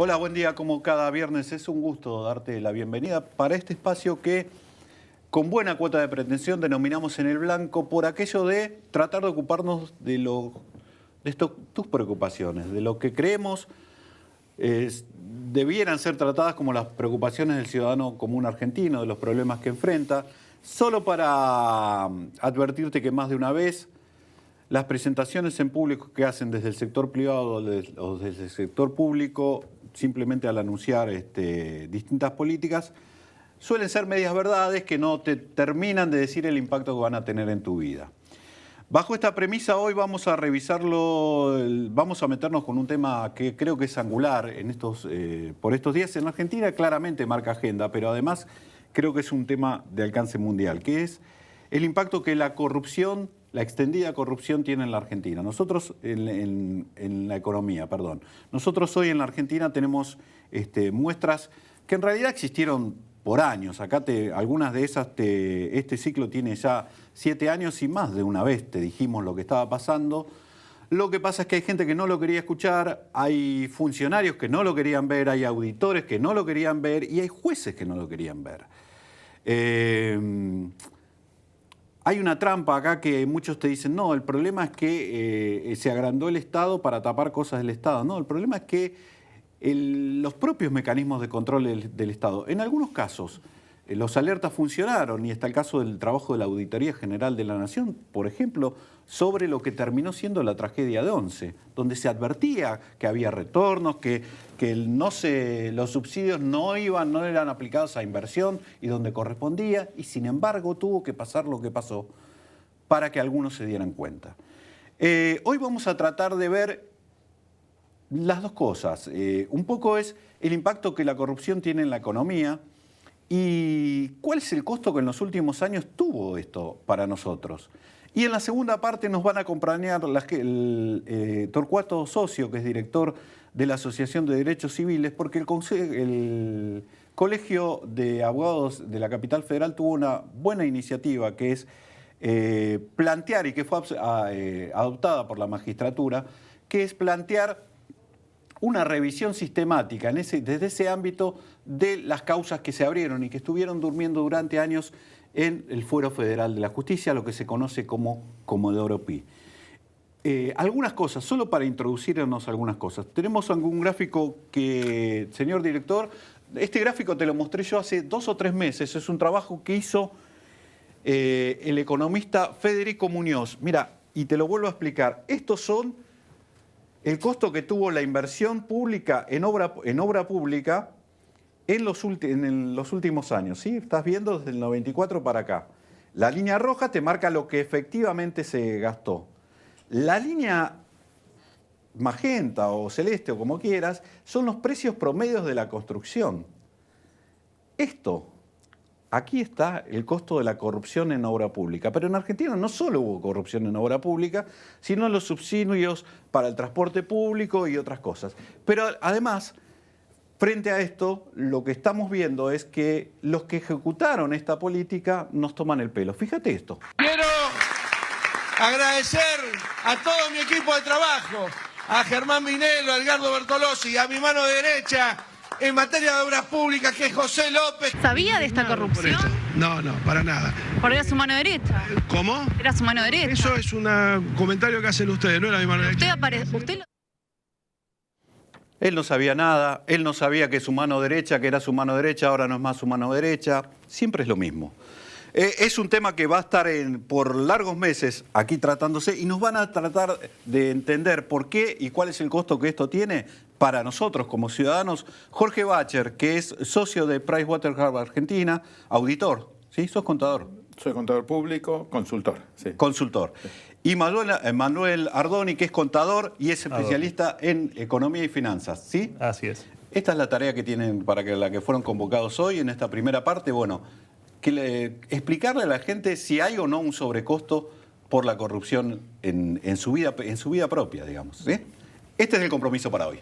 Hola, buen día. Como cada viernes es un gusto darte la bienvenida para este espacio que con buena cuota de pretensión denominamos En el Blanco por aquello de tratar de ocuparnos de tus preocupaciones, de lo que creemos debieran ser tratadas como las preocupaciones del ciudadano común argentino, de los problemas que enfrenta, solo para advertirte que más de una vez las presentaciones en público que hacen desde el sector privado o desde el sector público, simplemente al anunciar distintas políticas, suelen ser medias verdades que no te terminan de decir el impacto que van a tener en tu vida. Bajo esta premisa, hoy vamos a revisarlo, vamos a meternos con un tema que creo que es angular por estos días en Argentina, claramente marca agenda, pero además creo que es un tema de alcance mundial, que es el impacto que la corrupción, la extendida corrupción tiene en la Argentina. Nosotros, en la economía, perdón. Nosotros hoy en la Argentina tenemos muestras que en realidad existieron por años. Algunas de esas, este ciclo tiene ya 7 años y más de una vez te dijimos lo que estaba pasando. Lo que pasa es que hay gente que no lo quería escuchar, hay funcionarios que no lo querían ver, hay auditores que no lo querían ver y hay jueces que no lo querían ver. Hay una trampa acá que muchos te dicen, no, el problema es que se agrandó el Estado para tapar cosas del Estado. No, el problema es que los propios mecanismos de control del Estado, en algunos casos, los alertas funcionaron y está el caso del trabajo de la Auditoría General de la Nación, por ejemplo, sobre lo que terminó siendo la tragedia de Once, donde se advertía que había retornos, que los subsidios no eran aplicados a inversión y donde correspondía, y sin embargo tuvo que pasar lo que pasó para que algunos se dieran cuenta. Hoy vamos a tratar de ver las dos cosas. Un poco es el impacto que la corrupción tiene en la economía y cuál es el costo que en los últimos años tuvo esto para nosotros. Y en la segunda parte nos van a acompañar Torcuato Socio, que es director de la Asociación de Derechos Civiles, porque el Colegio de Abogados de la Capital Federal tuvo una buena iniciativa que es plantear, y que fue adoptada por la magistratura, que es plantear una revisión sistemática desde ese ámbito de las causas que se abrieron y que estuvieron durmiendo durante años en el Fuero Federal de la Justicia, lo que se conoce como Comodoro Pi. Algunas cosas, solo para introducirnos algunas cosas. Tenemos algún gráfico que, señor director, este gráfico te lo mostré yo hace 2 o 3 meses. Es un trabajo que hizo el economista Federico Muñoz. Mira, y te lo vuelvo a explicar. Estos son el costo que tuvo la inversión pública en obra pública en los últimos años. ¿Sí? Estás viendo desde el 94 para acá. La línea roja te marca lo que efectivamente se gastó. La línea magenta o celeste o como quieras son los precios promedios de la construcción. Aquí está el costo de la corrupción en obra pública. Pero en Argentina no solo hubo corrupción en obra pública, sino en los subsidios para el transporte público y otras cosas. Pero además, frente a esto, lo que estamos viendo es que los que ejecutaron esta política nos toman el pelo. Fíjate esto. Quiero agradecer a todo mi equipo de trabajo, a Germán Minelo, a Edgardo Bertolozzi, a mi mano derecha, en materia de obras públicas, que es José López. ¿Sabía de esta corrupción? No, para nada. Porque era su mano derecha. ¿Cómo? Era su mano derecha. Eso es un comentario que hacen ustedes, no era mi mano derecha. Él no sabía nada, él no sabía que su mano derecha, que era su mano derecha, ahora no es más su mano derecha. Siempre es lo mismo. Es un tema que va a estar por largos meses aquí tratándose y nos van a tratar de entender por qué y cuál es el costo que esto tiene para nosotros como ciudadanos. Jorge Bacher, que es socio de PricewaterhouseCoopers Argentina, auditor, ¿sí? ¿Sos contador? Soy contador público, consultor. Sí. Consultor. Y Manuel Ardoni, que es contador y es especialista en economía y finanzas, ¿sí? Así es. Esta es la tarea que tienen para la que fueron convocados hoy en esta primera parte. Bueno, explicarle a la gente si hay o no un sobrecosto por la corrupción en su vida propia, digamos, ¿sí? Este es el compromiso para hoy.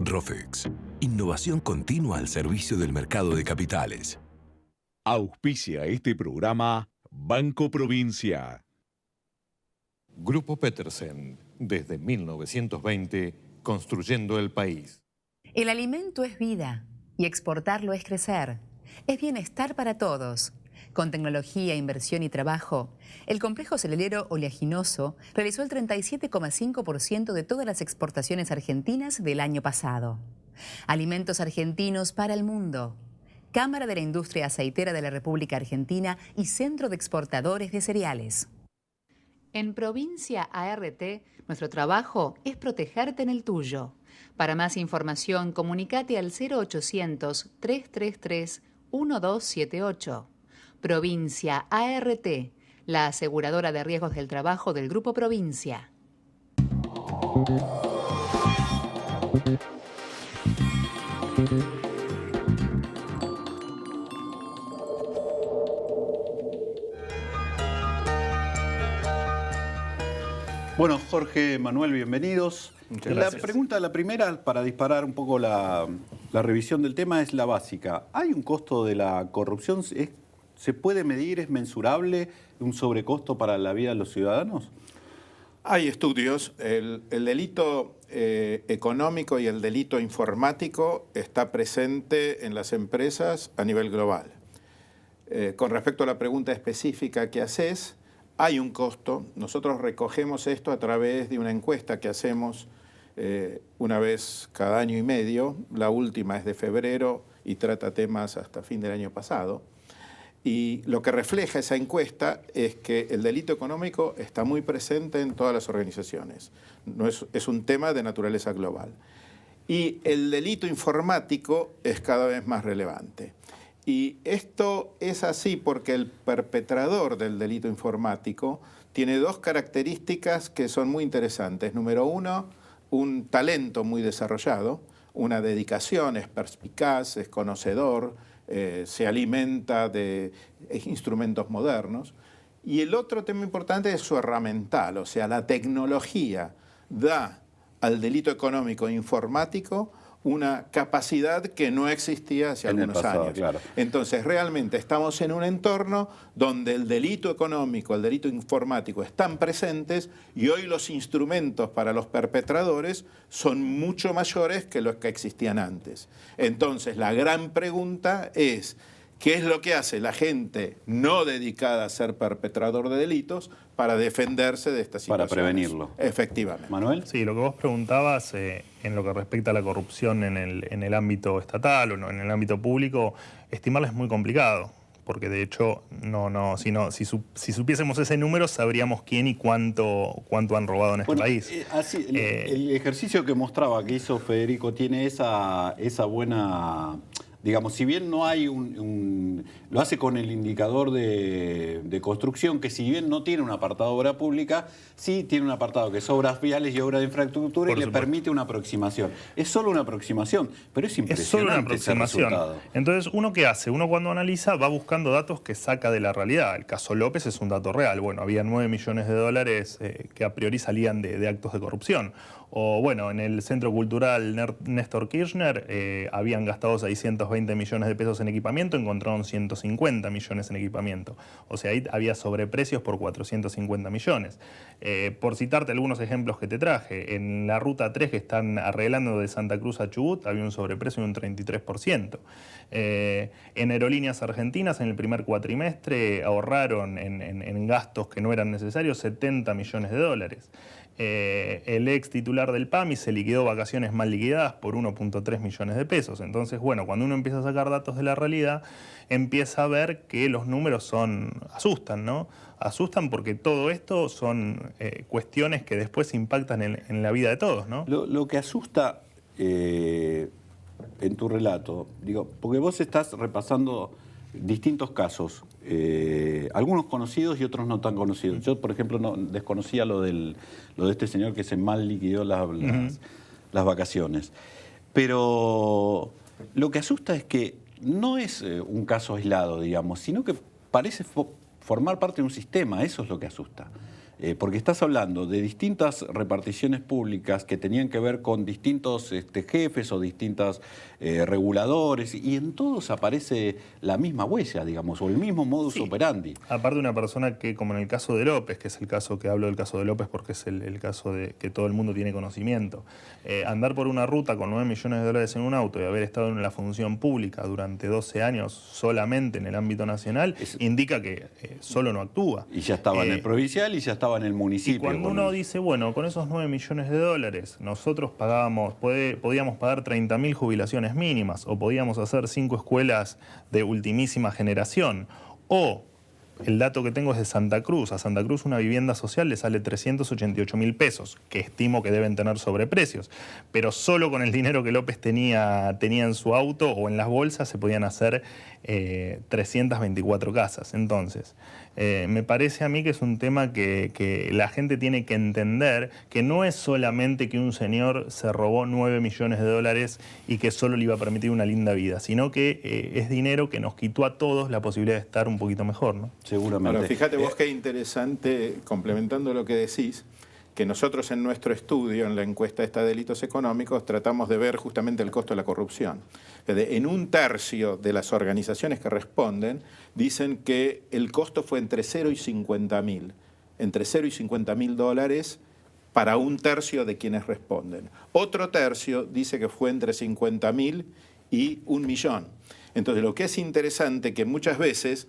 Rofex. Innovación continua al servicio del mercado de capitales. Auspicia este programa Banco Provincia. Grupo Petersen, desde 1920, construyendo el país. El alimento es vida y exportarlo es crecer. Es bienestar para todos. Con tecnología, inversión y trabajo, el complejo cerealero oleaginoso realizó el 37,5% de todas las exportaciones argentinas del año pasado. Alimentos argentinos para el mundo. Cámara de la Industria Aceitera de la República Argentina y Centro de Exportadores de Cereales. En Provincia ART, nuestro trabajo es protegerte en el tuyo. Para más información, comunícate al 0800-333-1278. Provincia ART, la aseguradora de riesgos del trabajo del Grupo Provincia. Bueno, Jorge, Manuel, bienvenidos. Muchas gracias. La primera, para disparar un poco la revisión del tema, es la básica. ¿Hay un costo de la corrupción? ¿Se puede medir? ¿Es mensurable un sobrecosto para la vida de los ciudadanos? Hay estudios. El delito económico y el delito informático está presente en las empresas a nivel global. Con respecto a la pregunta específica que haces, hay un costo. Nosotros recogemos esto a través de una encuesta que hacemos una vez cada año y medio. La última es de febrero y trata temas hasta fin del año pasado. Y lo que refleja esa encuesta es que el delito económico está muy presente en todas las organizaciones. No es un tema de naturaleza global. Y el delito informático es cada vez más relevante. Y esto es así porque el perpetrador del delito informático tiene dos características que son muy interesantes. Número uno, un talento muy desarrollado, una dedicación, es perspicaz, es conocedor, se alimenta de instrumentos modernos. Y el otro tema importante es su herramental, o sea, la tecnología da al delito económico e informático una capacidad que no existía hace algunos años. Claro. Entonces, realmente estamos en un entorno donde el delito económico, el delito informático están presentes y hoy los instrumentos para los perpetradores son mucho mayores que los que existían antes. Entonces, la gran pregunta es, ¿qué es lo que hace la gente no dedicada a ser perpetrador de delitos para defenderse de esta situación? Para prevenirlo. Efectivamente. Manuel. Sí, lo que vos preguntabas en lo que respecta a la corrupción en el ámbito estatal o en el ámbito público, estimarla es muy complicado, porque de hecho si supiésemos ese número sabríamos quién y cuánto han robado en este país. El ejercicio que mostraba que hizo Federico tiene esa buena... Digamos, si bien no hay lo hace con el indicador de construcción, que si bien no tiene un apartado de obra pública, sí tiene un apartado que es obras viales y obras de infraestructura y le permite una aproximación. Es solo una aproximación, pero es impresionante. Es solo una aproximación. Ese resultado. Entonces, ¿uno qué hace? Uno cuando analiza va buscando datos que saca de la realidad. El caso López es un dato real. Bueno, había 9 millones de dólares que a priori salían de actos de corrupción. O bueno, en el Centro Cultural Néstor Kirchner habían gastado 620 millones de pesos en equipamiento, encontraron 150 millones en equipamiento. O sea, ahí había sobreprecios por 450 millones. Por citarte algunos ejemplos que te traje, en la Ruta 3 que están arreglando de Santa Cruz a Chubut había un sobreprecio de un 33%. En Aerolíneas Argentinas en el primer cuatrimestre ahorraron en gastos que no eran necesarios 70 millones de dólares. El ex titular del PAMI se liquidó vacaciones mal liquidadas por 1.3 millones de pesos. Entonces, bueno, cuando uno empieza a sacar datos de la realidad, empieza a ver que los números asustan, ¿no? Asustan porque todo esto son cuestiones que después impactan en la vida de todos, ¿no? Lo que asusta en tu relato, digo, porque vos estás repasando distintos casos, algunos conocidos y otros no tan conocidos. Yo, por ejemplo, desconocía lo de este señor que se mal liquidó las vacaciones. Pero lo que asusta es que no es un caso aislado, digamos, sino que parece formar parte de un sistema. Eso es lo que asusta. porque estás hablando de distintas reparticiones públicas que tenían que ver con distintos jefes o distintos reguladores, y en todos aparece la misma huella, digamos, o el mismo modus operandi. Aparte de una persona que, como en el caso de López, que es el caso que hablo del caso de López porque es el caso de que todo el mundo tiene conocimiento, andar por una ruta con 9 millones de dólares en un auto y haber estado en la función pública durante 12 años solamente en el ámbito nacional, indica que solo no actúa. Y ya estaba en el provincial y ya estaba en el municipio. Y cuando uno dice, bueno, con esos 9 millones de dólares nosotros podíamos pagar 30.000 jubilaciones mínimas, o podíamos hacer 5 escuelas de ultimísima generación, o el dato que tengo es de Santa Cruz. A Santa Cruz una vivienda social le sale 388.000 pesos, que estimo que deben tener sobreprecios. Pero solo con el dinero que López tenía en su auto o en las bolsas se podían hacer 324 casas. Entonces, me parece a mí que es un tema que la gente tiene que entender, que no es solamente que un señor se robó 9 millones de dólares y que solo le iba a permitir una linda vida, sino que es dinero que nos quitó a todos la posibilidad de estar un poquito mejor, ¿no? Seguramente. Ahora, fíjate vos qué interesante, complementando lo que decís, que nosotros en nuestro estudio, en la encuesta esta de delitos económicos, tratamos de ver justamente el costo de la corrupción. En un tercio de las organizaciones que responden, dicen que el costo fue entre 0 y 50.000. Entre 0 y 50.000 dólares para un tercio de quienes responden. Otro tercio dice que fue entre 50.000 y 1 millón. Entonces, lo que es interesante que muchas veces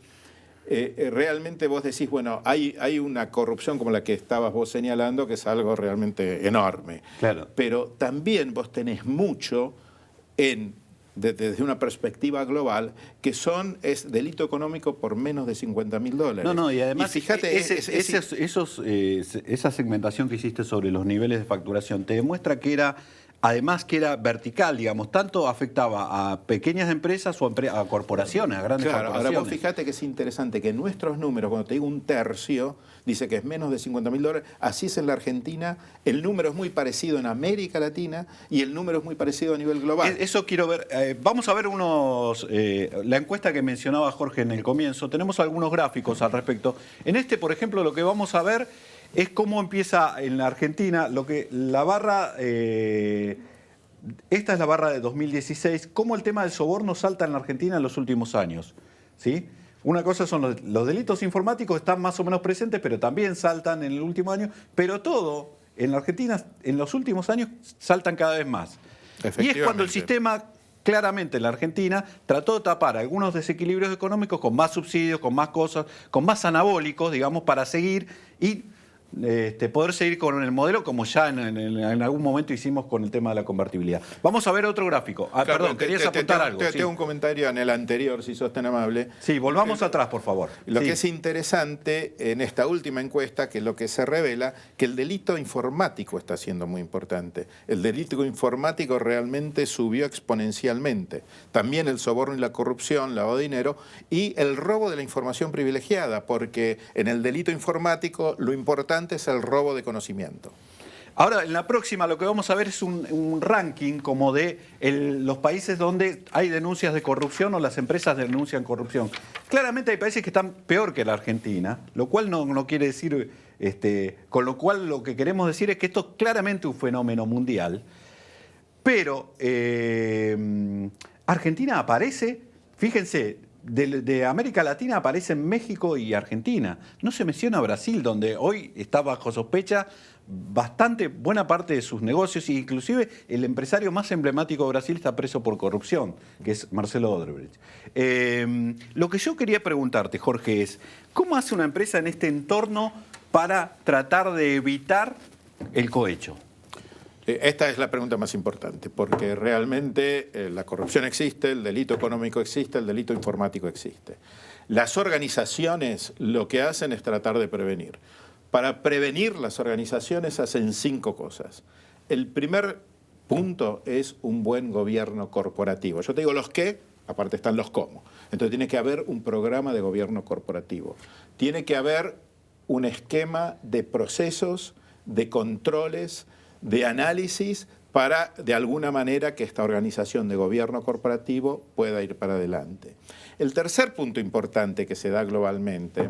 realmente vos decís, bueno, hay una corrupción como la que estabas vos señalando, que es algo realmente enorme. Claro. Pero también vos tenés mucho desde una perspectiva global, que es delito económico por menos de 50.000 dólares. No, y además, fíjate, esa segmentación que hiciste sobre los niveles de facturación te demuestra que era, además que era vertical, digamos, tanto afectaba a pequeñas empresas o a corporaciones, a grandes corporaciones. Ahora vos fíjate que es interesante que nuestros números, cuando te digo un tercio, dice que es menos de 50.000 dólares, así es en la Argentina, el número es muy parecido en América Latina y el número es muy parecido a nivel global. Eso quiero ver. Vamos a ver la encuesta que mencionaba Jorge en el comienzo. Tenemos algunos gráficos al respecto. En por ejemplo, lo que vamos a ver es cómo empieza en la Argentina, la barra, esta es la barra de 2016, cómo el tema del soborno salta en la Argentina en los últimos años, ¿sí? Una cosa son los delitos informáticos, están más o menos presentes, pero también saltan en el último año, pero todo en la Argentina en los últimos años saltan cada vez más. Y es cuando el sistema, claramente en la Argentina, trató de tapar algunos desequilibrios económicos con más subsidios, con más cosas, con más anabólicos, digamos, para seguir y poder seguir con el modelo como ya en algún momento hicimos con el tema de la convertibilidad. Vamos a ver otro gráfico. Perdón, querías apuntar algo. Tengo un comentario en el anterior, si sos tan amable. Sí, volvamos atrás, por favor. Lo que es interesante en esta última encuesta, que lo que se revela, que el delito informático está siendo muy importante. El delito informático realmente subió exponencialmente. También el soborno y la corrupción, lavado de dinero, y el robo de la información privilegiada, porque en el delito informático lo importante es el robo de conocimiento. Ahora, en la próxima lo que vamos a ver es un ranking como de los países donde hay denuncias de corrupción o las empresas denuncian corrupción. Claramente hay países que están peor que la Argentina, lo cual no quiere decir, con lo cual lo que queremos decir es que esto es claramente un fenómeno mundial, pero Argentina aparece, fíjense, de América Latina aparecen México y Argentina. No se menciona Brasil, donde hoy está bajo sospecha bastante buena parte de sus negocios, e inclusive el empresario más emblemático de Brasil está preso por corrupción, que es Marcelo Odebrecht. Lo que yo quería preguntarte, Jorge, es ¿cómo hace una empresa en este entorno para tratar de evitar el cohecho? Esta es la pregunta más importante, porque realmente la corrupción existe, el delito económico existe, el delito informático existe. Las organizaciones lo que hacen es tratar de prevenir. Para prevenir, las organizaciones hacen 5 cosas. El primer punto es un buen gobierno corporativo. Yo te digo los qué, aparte están los cómo. Entonces tiene que haber un programa de gobierno corporativo. Tiene que haber un esquema de procesos, de controles, de análisis para, de alguna manera, que esta organización de gobierno corporativo pueda ir para adelante. El tercer punto importante que se da globalmente,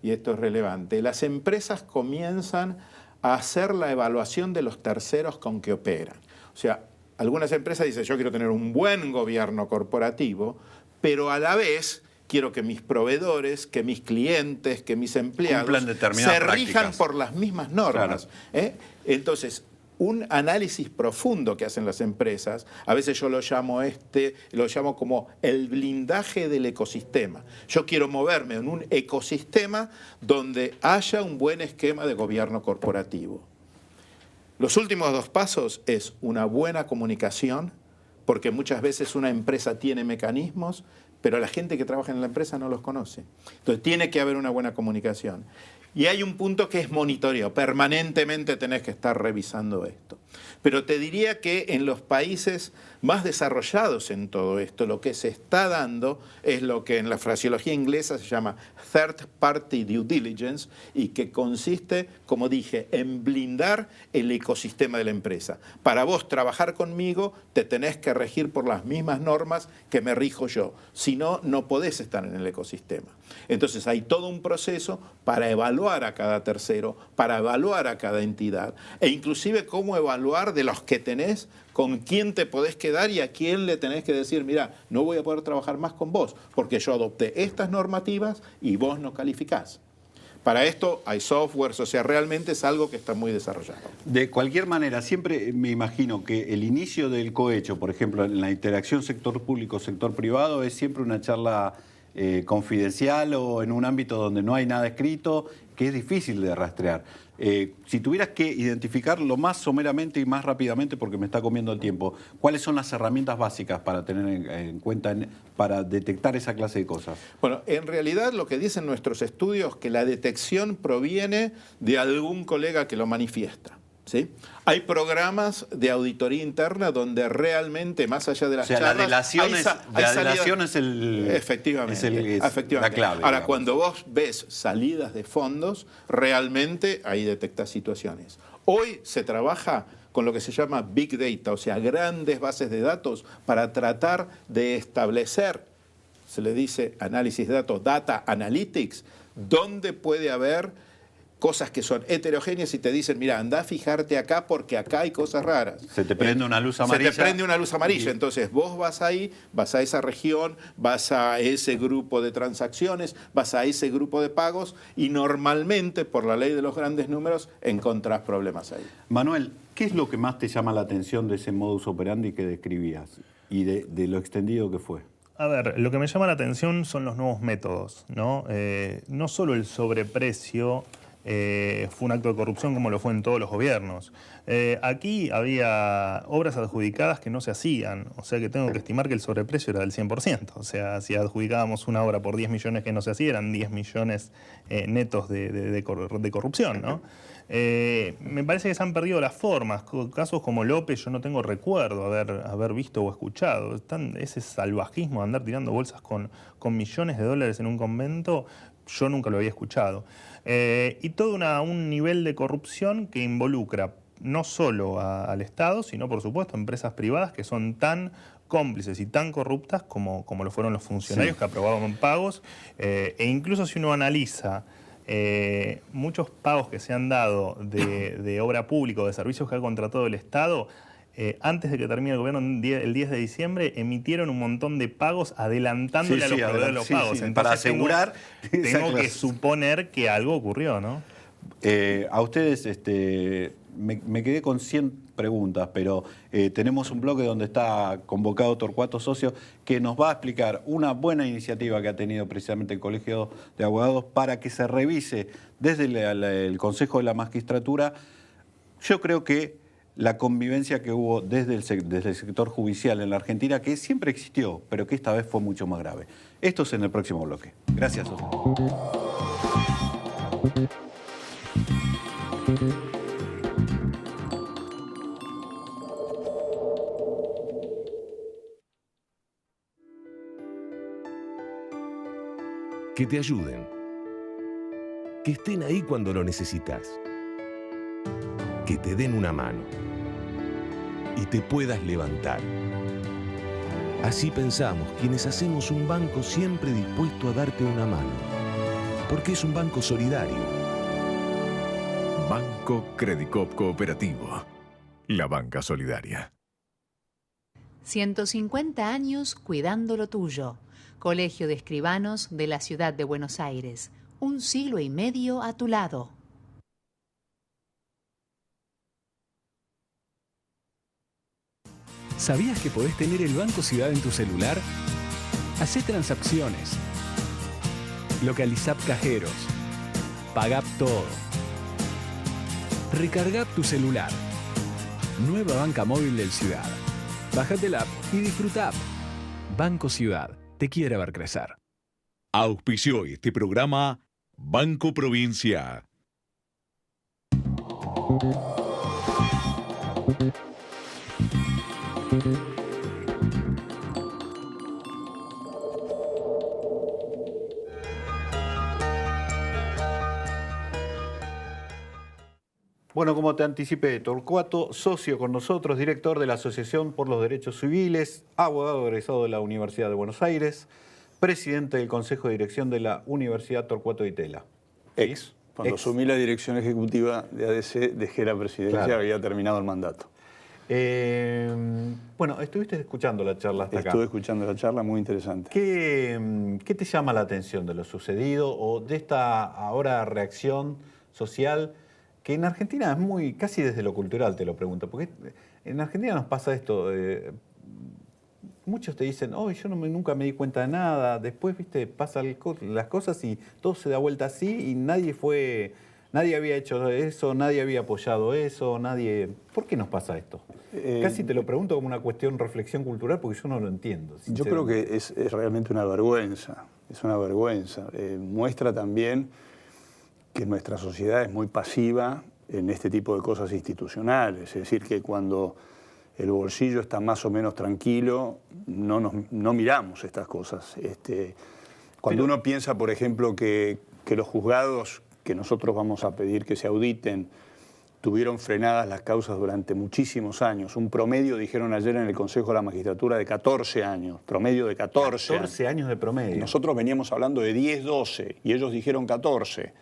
y esto es relevante, las empresas comienzan a hacer la evaluación de los terceros con que operan. O sea, algunas empresas dicen, yo quiero tener un buen gobierno corporativo, pero a la vez quiero que mis proveedores, que mis clientes, que mis empleados se rijan por las mismas normas. Claro. Entonces, un análisis profundo que hacen las empresas, a veces yo lo llamo como el blindaje del ecosistema. Yo quiero moverme en un ecosistema donde haya un buen esquema de gobierno corporativo. Los últimos dos pasos es una buena comunicación, porque muchas veces una empresa tiene mecanismos, pero la gente que trabaja en la empresa no los conoce. Entonces tiene que haber una buena comunicación. Y hay un punto que es monitoreo. Permanentemente tenés que estar revisando esto. Pero te diría que en los países más desarrollados en todo esto, lo que se está dando es lo que en la fraseología inglesa se llama third party due diligence, y que consiste, como dije, en blindar el ecosistema de la empresa. Para vos trabajar conmigo te tenés que regir por las mismas normas que me rijo yo. Si no, no podés estar en el ecosistema. Entonces hay todo un proceso para evaluar a cada tercero, para evaluar a cada entidad, e inclusive cómo evaluar de los que tenés, con quién te podés quedar y a quién le tenés que decir, mira, no voy a poder trabajar más con vos, porque yo adopté estas normativas y vos no calificás. Para esto hay softwares, o sea, realmente es algo que está muy desarrollado. De cualquier manera, siempre me imagino que el inicio del cohecho, por ejemplo, en la interacción sector público-sector privado, es siempre una charla confidencial o en un ámbito donde no hay nada escrito, que es difícil de rastrear. Si tuvieras que identificar lo más someramente y más rápidamente, porque me está comiendo el tiempo, ¿cuáles son las herramientas básicas para tener en cuenta para detectar esa clase de cosas? Bueno, en realidad lo que dicen nuestros estudios es que la detección proviene de algún colega que lo manifiesta. ¿Sí? Hay programas de auditoría interna donde realmente, más allá de las charlas... La delación es efectivamente, la clave. Ahora, cuando vos ves salidas de fondos, realmente ahí detectas situaciones. Hoy se trabaja con lo que se llama Big Data, o sea, grandes bases de datos para tratar de establecer, se le dice análisis de datos, data analytics, donde puede haber cosas que son heterogéneas y te dicen, mira, anda a fijarte acá porque acá hay cosas raras. Se te prende una luz amarilla. Se te prende una luz amarilla. Entonces vos vas ahí, vas a esa región, vas a ese grupo de transacciones, vas a ese grupo de pagos y normalmente, por la ley de los grandes números, encontrás problemas ahí. Manuel, ¿qué es lo que más te llama la atención de ese modus operandi que describías y de lo extendido que fue? A ver, lo que me llama la atención son los nuevos métodos, ¿no? No solo el sobreprecio fue un acto de corrupción como lo fue en todos los gobiernos. Aquí había obras adjudicadas que no se hacían, o sea que tengo que estimar que el sobreprecio era del 100%. O sea, si adjudicábamos una obra por 10 millones que no se hacía, eran 10 millones netos de corrupción, ¿no? Me parece que se han perdido las formas. Casos como López yo no tengo recuerdo haber visto o escuchado. Ese salvajismo de andar tirando bolsas con millones de dólares en un convento, yo nunca lo había escuchado. Y todo un nivel de corrupción que involucra no solo al Estado, sino por supuesto a empresas privadas que son tan cómplices y tan corruptas como lo fueron los funcionarios que aprobaban pagos. E incluso si uno analiza muchos pagos que se han dado de obra pública o de servicios que ha contratado el Estado, antes de que termine el gobierno, el 10 de diciembre, emitieron un montón de pagos adelantándole a los proveedores los pagos. Entonces, para asegurar... Tengo que suponer que algo ocurrió, ¿no? A ustedes, me quedé con 100 preguntas, pero tenemos un bloque donde está convocado Torcuato Socio, que nos va a explicar una buena iniciativa que ha tenido precisamente el Colegio de Abogados para que se revise desde el Consejo de la Magistratura. Yo creo que la convivencia que hubo desde el sector judicial en la Argentina, que siempre existió, pero que esta vez fue mucho más grave. Esto es en el próximo bloque. Gracias, Socio. Que te ayuden. Que estén ahí cuando lo necesitas. Que te den una mano. Y te puedas levantar. Así pensamos quienes hacemos un banco siempre dispuesto a darte una mano. Porque es un banco solidario. Banco Credicop Cooperativo. La banca solidaria. 150 años cuidando lo tuyo. Colegio de Escribanos de la Ciudad de Buenos Aires. 1 siglo y medio a tu lado. ¿Sabías que podés tener el Banco Ciudad en tu celular? Hacé transacciones. Localizá cajeros. Pagá todo. Recargá tu celular. Nueva banca móvil del Ciudad. Bájate la app y disfruta. Banco Ciudad. Te quiere ver crecer. Auspició este programa Banco Provincia. Bueno, como te anticipé, Torcuato, socio con nosotros, director de la Asociación por los Derechos Civiles, abogado egresado de la Universidad de Buenos Aires, presidente del Consejo de Dirección de la Universidad Torcuato Di Tella. Cuando asumí la dirección ejecutiva de ADC, dejé la presidencia, Claro. había terminado el mandato. Bueno, estuviste escuchando la charla hasta acá. Estuve escuchando la charla, muy interesante. ¿Qué te llama la atención de lo sucedido o de esta ahora reacción social que en Argentina es muy, casi desde lo cultural te lo pregunto, porque en Argentina nos pasa esto, muchos te dicen, oh, yo nunca me di cuenta de nada, después, viste, pasan las cosas y todo se da vuelta así y nadie había hecho eso, nadie había apoyado eso, ¿Por qué nos pasa esto? Casi te lo pregunto como una cuestión, reflexión cultural, porque yo no lo entiendo. Yo creo que es realmente una vergüenza, es una vergüenza. Muestra también que nuestra sociedad es muy pasiva en este tipo de cosas institucionales. Es decir, que cuando el bolsillo está más o menos tranquilo, no miramos estas cosas. Cuando uno piensa, por ejemplo, que los juzgados que nosotros vamos a pedir que se auditen tuvieron frenadas las causas durante muchísimos años. Un promedio, dijeron ayer en el Consejo de la Magistratura, de 14 años. Promedio de 14 años. 14 años de promedio. Nosotros veníamos hablando de 10, 12 y ellos dijeron 14.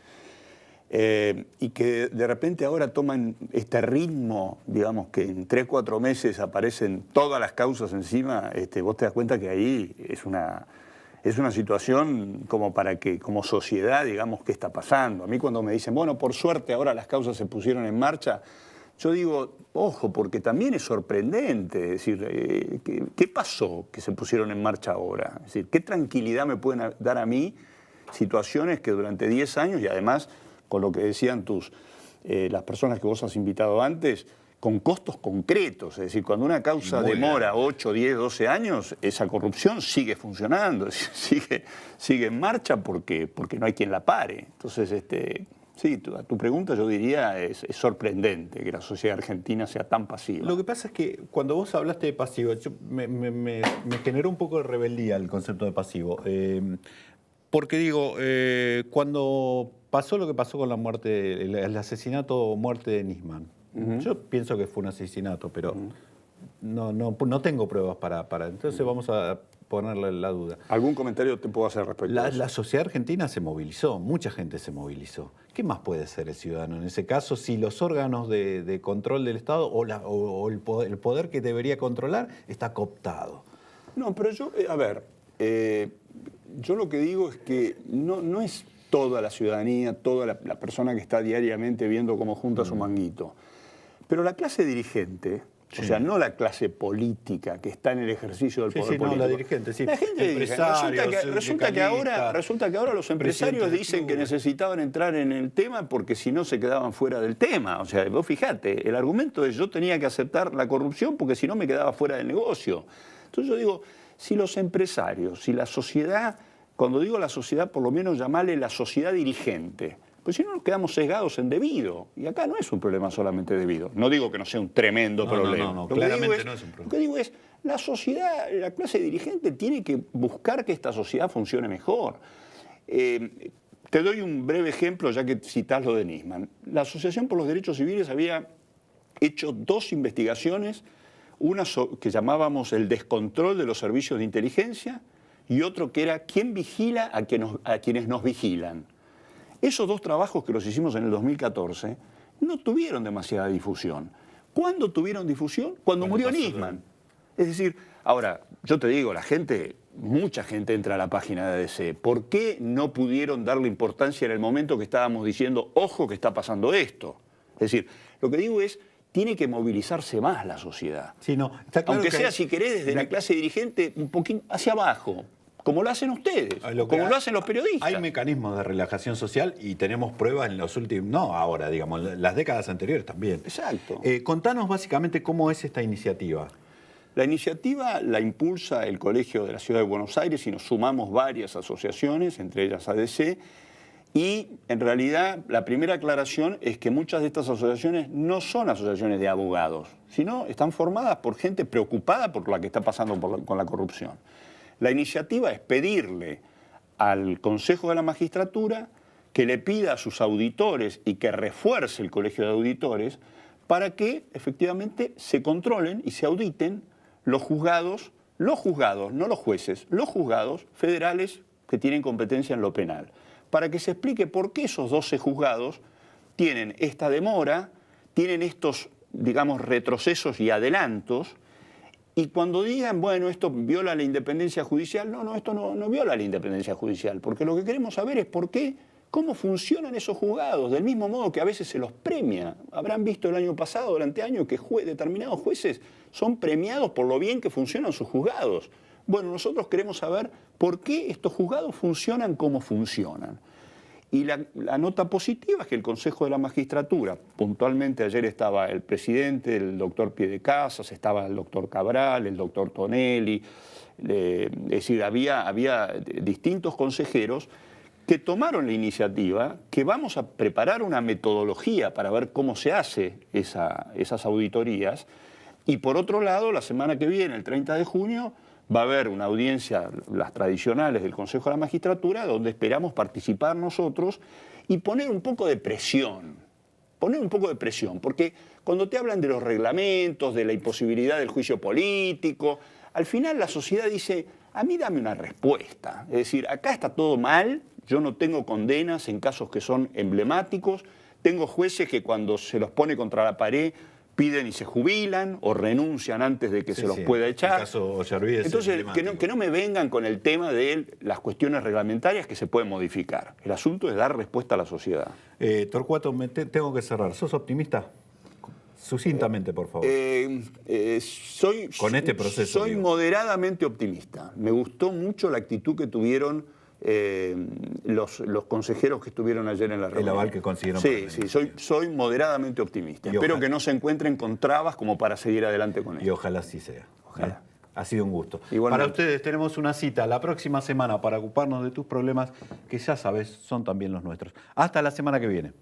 Y que de repente ahora toman este ritmo, digamos que en 3, 4 meses aparecen todas las causas encima, vos te das cuenta que ahí es una situación como para que, como sociedad, digamos, ¿qué está pasando? A mí cuando me dicen, bueno, por suerte ahora las causas se pusieron en marcha, yo digo, ojo, porque también es sorprendente, es decir, ¿qué pasó que se pusieron en marcha ahora? Es decir, ¿qué tranquilidad me pueden dar a mí situaciones que durante 10 años, y además, con lo que decían las personas que vos has invitado antes, con costos concretos? Es decir, cuando una causa demora 8, 10, 12 años, esa corrupción sigue funcionando, sigue en marcha porque no hay quien la pare. Entonces, sí, a tu pregunta yo diría es sorprendente que la sociedad argentina sea tan pasiva. Lo que pasa es que cuando vos hablaste de pasivo, me generó un poco de rebeldía el concepto de pasivo. Porque digo, cuando pasó lo que pasó con la muerte, el asesinato o muerte de Nisman, yo pienso que fue un asesinato, pero no tengo pruebas para entonces vamos a ponerle la duda. ¿Algún comentario te puedo hacer respecto a eso? La sociedad argentina se movilizó, mucha gente se movilizó. ¿Qué más puede hacer el ciudadano en ese caso si los órganos de control del Estado o el poder que debería controlar está cooptado? No, pero yo, yo lo que digo es que no es toda la ciudadanía, toda la persona que está diariamente viendo cómo junta su manguito. Pero la clase dirigente, o sea, no la clase política que está en el ejercicio del poder político. No, la dirigente, sí. La gente resulta que ahora los empresarios dicen que necesitaban entrar en el tema porque si no se quedaban fuera del tema. O sea, vos fijate, el argumento es yo tenía que aceptar la corrupción porque si no me quedaba fuera del negocio. Entonces yo digo, si los empresarios, si la sociedad, cuando digo la sociedad, por lo menos llamarle la sociedad dirigente, pues si no nos quedamos sesgados en debido. Y acá no es un problema solamente debido. No digo que no sea un tremendo problema. No, claramente no es un problema. Lo que digo es, la sociedad, la clase dirigente tiene que buscar que esta sociedad funcione mejor. Te doy un breve ejemplo, ya que citás lo de Nisman. La Asociación por los Derechos Civiles había hecho 2 investigaciones, una que llamábamos el descontrol de los servicios de inteligencia y otro que era quién vigila a quienes nos vigilan. Esos dos trabajos que los hicimos en el 2014 no tuvieron demasiada difusión. ¿Cuándo tuvieron difusión? Cuando murió Nisman. Es decir, ahora, yo te digo, mucha gente entra a la página de ADC. ¿Por qué no pudieron darle importancia en el momento que estábamos diciendo, ojo que está pasando esto? Es decir, lo que digo es, tiene que movilizarse más la sociedad. Sí, no, está claro. Aunque sea, si querés, desde la clase dirigente, un poquito hacia abajo, como lo hacen ustedes, como lo hacen los periodistas. Hay mecanismos de relajación social y tenemos pruebas en los últimos, no ahora, digamos, las décadas anteriores también. Exacto. Contanos básicamente cómo es esta iniciativa. La iniciativa la impulsa el Colegio de la Ciudad de Buenos Aires y nos sumamos varias asociaciones, entre ellas ADC, y en realidad la primera aclaración es que muchas de estas asociaciones no son asociaciones de abogados, sino están formadas por gente preocupada por lo que está pasando con la corrupción. La iniciativa es pedirle al Consejo de la Magistratura que le pida a sus auditores y que refuerce el Colegio de Auditores para que efectivamente se controlen y se auditen los juzgados, no los jueces, los juzgados federales que tienen competencia en lo penal, para que se explique por qué esos 12 juzgados tienen esta demora, tienen estos, digamos, retrocesos y adelantos, y cuando digan, bueno, esto viola la independencia judicial, no, esto no viola la independencia judicial, porque lo que queremos saber es por qué, cómo funcionan esos juzgados, del mismo modo que a veces se los premia. Habrán visto el año pasado, durante años, que determinados jueces son premiados por lo bien que funcionan sus juzgados. Bueno, nosotros queremos saber por qué estos juzgados funcionan como funcionan. Y la nota positiva es que el Consejo de la Magistratura, puntualmente ayer estaba el presidente, el doctor Piedecasas, estaba el doctor Cabral, el doctor Tonelli, es decir, había distintos consejeros que tomaron la iniciativa, que vamos a preparar una metodología para ver cómo se hace esas auditorías. Y por otro lado, la semana que viene, el 30 de junio, va a haber una audiencia, las tradicionales del Consejo de la Magistratura, donde esperamos participar nosotros y poner un poco de presión. Porque cuando te hablan de los reglamentos, de la imposibilidad del juicio político, al final la sociedad dice, a mí dame una respuesta. Es decir, acá está todo mal, yo no tengo condenas en casos que son emblemáticos, tengo jueces que cuando se los pone contra la pared piden y se jubilan o renuncian antes de que se los pueda echar. El caso Ollarvide. Entonces, que no me vengan con el tema de las cuestiones reglamentarias que se pueden modificar. El asunto es dar respuesta a la sociedad. Torcuato, tengo que cerrar. ¿Sos optimista? Sucintamente, por favor. Con este proceso. Soy moderadamente optimista. Me gustó mucho la actitud que tuvieron los consejeros que estuvieron ayer en la reunión. El aval que consiguieron. Sí, soy moderadamente optimista. Espero que no se encuentren con trabas como para seguir adelante con esto. Y ojalá sí sea. Ojalá. Ha sido un gusto. Igualmente. Para ustedes tenemos una cita la próxima semana para ocuparnos de tus problemas, que ya sabes, son también los nuestros. Hasta la semana que viene.